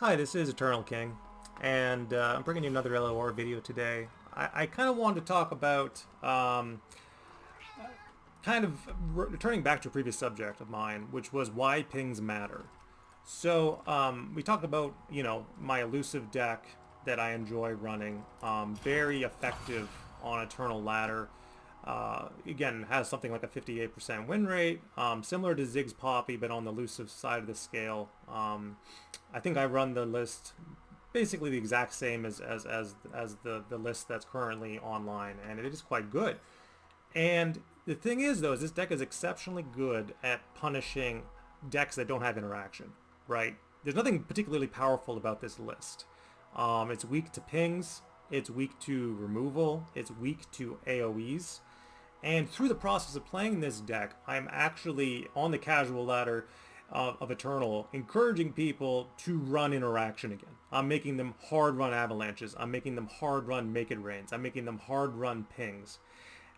Hi, this is Eternal King, and I'm bringing you another LOR video today. I kind of wanted to talk about, kind of returning back to a previous subject of mine, which was why pings matter. So we talked about, my elusive deck that I enjoy running, very effective on Eternal Ladder. Again, has something like a 58% win rate, similar to Ziggs Poppy, but on the elusive side of the scale. I think I run the list basically the exact same as the list that's currently online, and it is quite good. And the thing is, though, is this deck is exceptionally good at punishing decks that don't have interaction, right? There's nothing particularly powerful about this list. It's weak to pings, it's weak to removal, it's weak to AoEs. And through the process of playing this deck, I'm actually on the casual ladder of Eternal, encouraging people to run interaction again. I'm making them hard run avalanches. I'm making them hard run make it rains. I'm making them hard run pings.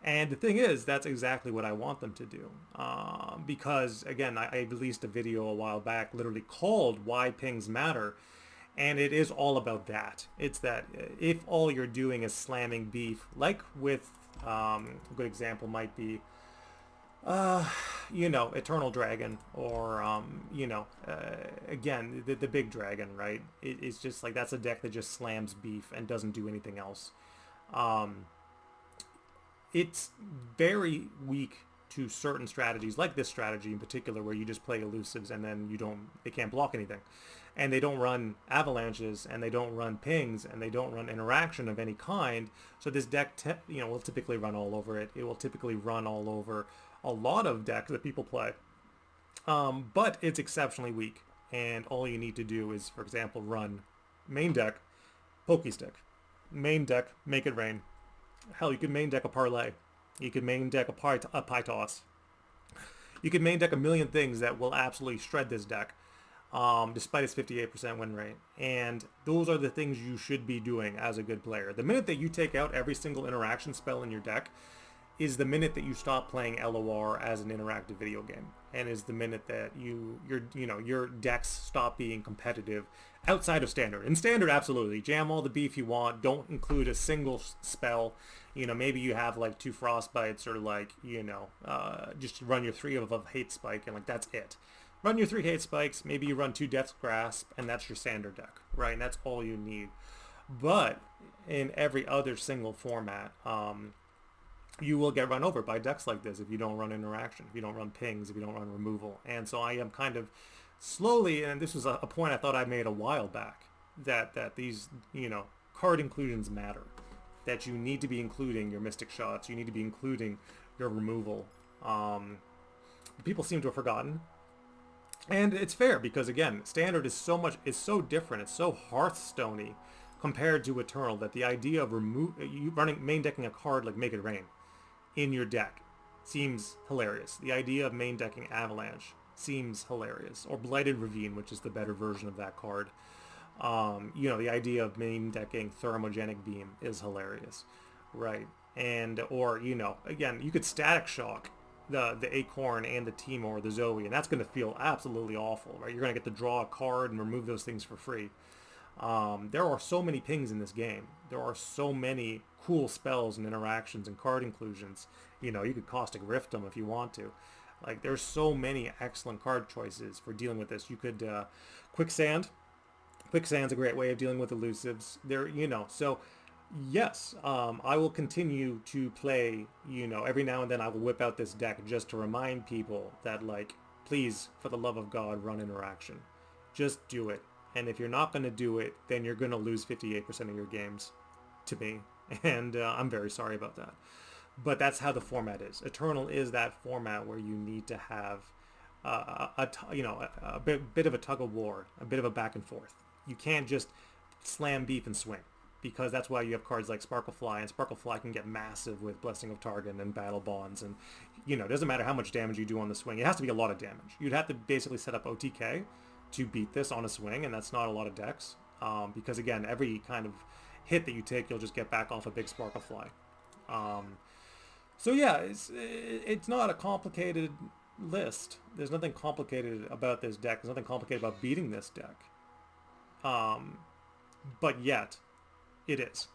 And the thing is, that's exactly what I want them to do. Because, again, I released a video a while back literally called Why Pings Matter. And it is all about that. It's that if all you're doing is slamming beef, like with, a good example might be, Eternal Dragon, or, again, the big dragon, right? It's just like that's a deck that just slams beef and doesn't do anything else. It's very weak to certain strategies, like this strategy in particular, where you just play elusives and then they can't block anything. And they don't run avalanches, and they don't run pings, and they don't run interaction of any kind. So this deck, will typically run all over it. It will typically run all over a lot of decks that people play. But it's exceptionally weak, and all you need to do is, for example, run main deck, pokey stick, main deck, make it rain. Hell, you could main deck a parlay. You could main deck a pie toss. You could main deck a million things that will absolutely shred this deck, despite its 58% win rate. And those are the things you should be doing as a good player. The minute that you take out every single interaction spell in your deck is the minute that you stop playing LOR as an interactive video game, and is the minute that your decks stop being competitive outside of standard. In standard, absolutely jam all the beef you want. Don't include a single spell. Maybe you have like 2 frostbites, or like just run your 3 of a hate spike, and like that's it. Run your 3 hate spikes. Maybe you run 2 death's grasp, and that's your standard deck, right? And that's all you need. But in every other single format, you will get run over by decks like this if you don't run interaction, if you don't run pings, if you don't run removal. And so I am kind of slowly, and this was a point I thought I made a while back, that these, card inclusions matter. That you need to be including your mystic shots, you need to be including your removal. People seem to have forgotten. And it's fair, because again, standard is so different, it's so Hearthstone-y compared to Eternal, that the idea of you running main decking a card like Make It Rain in your deck seems hilarious. The idea of main decking Avalanche seems hilarious, or Blighted Ravine, which is the better version of that card. The idea of main decking Thermogenic Beam is hilarious, right? And or again, you could Static Shock the Acorn and the Timor, the Zoe, and that's going to feel absolutely awful, right? You're going to get to draw a card and remove those things for free. There are so many pings in this game. There are so many cool spells and interactions and card inclusions. You could Caustic Rift them if you want to. Like, there's so many excellent card choices for dealing with this. You could Quicksand. Quicksand's a great way of dealing with elusives. So yes, I will continue to play. Every now and then I will whip out this deck just to remind people that, like, please, for the love of God, run interaction. Just do it. And if you're not going to do it, then you're going to lose 58% of your games to me. And I'm very sorry about that. But that's how the format is. Eternal is that format where you need to have a bit of a tug of war, a bit of a back and forth. You can't just slam beef and swing, because that's why you have cards like Sparklefly, and Sparklefly can get massive with Blessing of Targon and Battle Bonds, and it doesn't matter how much damage you do on the swing. It has to be a lot of damage. You'd have to basically set up OTK to beat this on a swing, and that's not a lot of decks, because again, every kind of hit that you take, you'll just get back off a big Sparklefly. So yeah, it's not a complicated list. There's nothing complicated about this deck. There's nothing complicated about beating this deck. But yet, it is.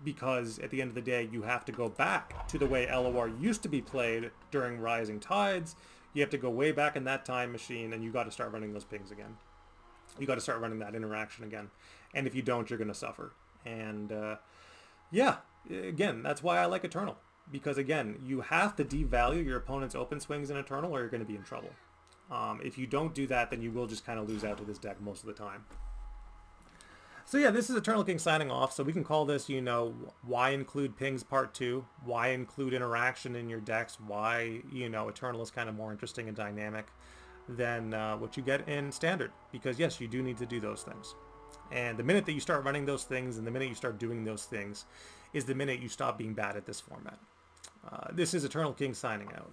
Because at the end of the day, you have to go back to the way LOR used to be played during Rising Tides. You have to go way back in that time machine, and you got to start running those pings again. You got to start running that interaction again. And if you don't, you're going to suffer. And yeah, again, that's why I like Eternal. Because again, you have to devalue your opponent's open swings in Eternal or you're going to be in trouble. If you don't do that, then you will just kind of lose out to this deck most of the time. So yeah, this is Eternal King signing off. So we can call this, why include pings part 2, why include interaction in your decks, why, Eternal is kind of more interesting and dynamic than what you get in Standard. Because yes, you do need to do those things. And the minute that you start running those things and the minute you start doing those things is the minute you stop being bad at this format. This is Eternal King signing out.